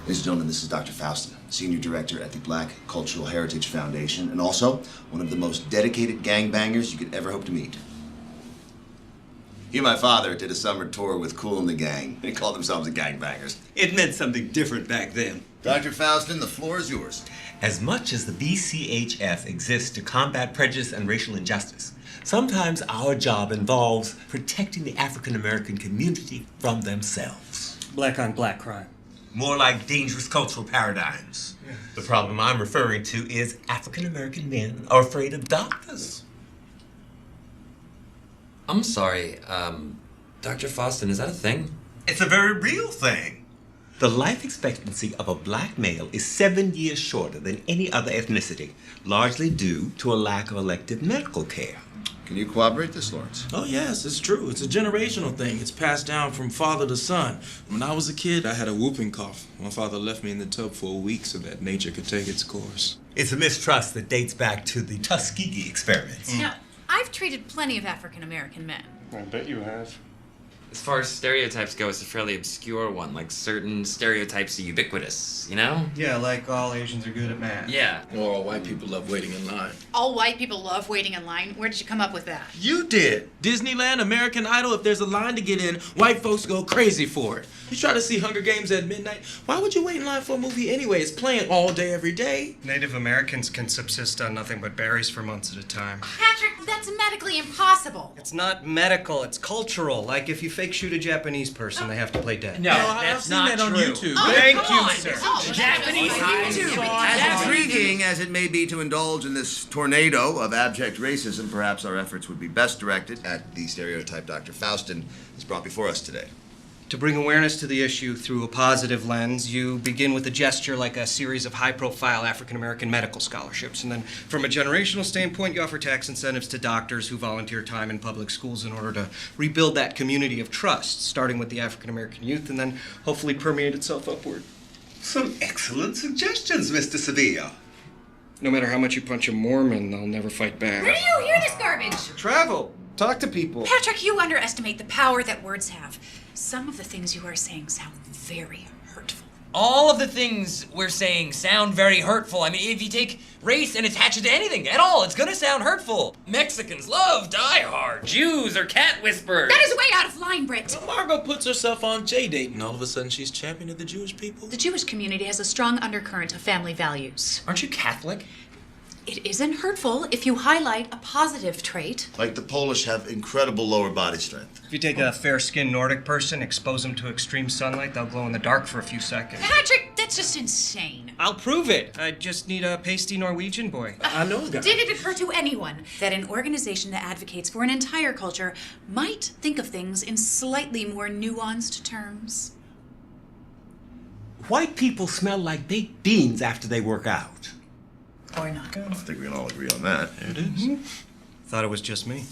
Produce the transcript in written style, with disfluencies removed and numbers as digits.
Ladies and gentlemen, this is Dr. Faustin, Senior Director at the Black Cultural Heritage Foundation, and also one of the most dedicated gangbangers you could ever hope to meet. He and my father did a summer tour with Kool and the Gang. They called themselves the Gangbangers. It meant something different back then. Dr. Faustin, the floor is yours. As much as the BCHF exists to combat prejudice and racial injustice, sometimes our job involves protecting the African American community from themselves. Black on black crime. More like dangerous cultural paradigms. Yes. The problem I'm referring to is African American men are afraid of doctors. I'm sorry, Dr. Faustin, is that a thing? It's a very real thing. The life expectancy of a black male is 7 years shorter than any other ethnicity, largely due to a lack of elective medical care. Can you corroborate this, Lawrence? Oh, yes, it's true. It's a generational thing. It's passed down from father to son. When I was a kid, I had a whooping cough. My father left me in the tub for a week so that nature could take its course. It's a mistrust that dates back to the Tuskegee experiments. Now, I've treated plenty of African-American men. I bet you have. As far as stereotypes go, it's a fairly obscure one. Like, certain stereotypes are ubiquitous, you know? Yeah, like all Asians are good at math. Yeah. Or all white people love waiting in line. All white people love waiting in line. Where did you come up with that? You did. Disneyland, American Idol, if there's a line to get in, white folks go crazy for it. You try to see Hunger Games at midnight, why would you wait in line for a movie anyway? It's playing all day, every day. Native Americans can subsist on nothing but berries for months at a time. Patrick, that's medically impossible. It's not medical, it's cultural. Like if you fake shoot a Japanese person, they have to play dead. No, I've seen that on YouTube. Thank you, sir. Japanese As intriguing as it may be to indulge in this tornado of abject racism, perhaps our efforts would be best directed at the stereotype Dr. Faustin is brought before us today. To bring awareness to the issue through a positive lens, you begin with a gesture like a series of high-profile African-American medical scholarships. And then from a generational standpoint, you offer tax incentives to doctors who volunteer time in public schools in order to rebuild that community of trust, starting with the African-American youth and then hopefully permeate itself upward. Some excellent suggestions, Mr. Sevilla. No matter how much you punch a Mormon, they'll never fight back. Where do you hear this garbage? Travel. Talk to people. Patrick, you underestimate the power that words have. Some of the things you are saying sound very hurtful. All of the things we're saying sound very hurtful. I mean, if you take race and attach it to anything at all, it's gonna sound hurtful. Mexicans love Die Hard. Jews are cat whisperers. That is way out of line, Britt. Margot puts herself on J-Date, and all of a sudden she's champion of the Jewish people. The Jewish community has a strong undercurrent of family values. Aren't you Catholic? It isn't hurtful if you highlight a positive trait. Like the Polish have incredible lower body strength. If you take a fair-skinned Nordic person, expose them to extreme sunlight, they'll glow in the dark for a few seconds. Patrick, that's just insane. I'll prove it. I just need a pasty Norwegian boy. I know a guy. Did it occur to anyone that an organization that advocates for an entire culture might think of things in slightly more nuanced terms? White people smell like baked beans after they work out. Or not. I think we can all agree on that. There it is. Thought it was just me.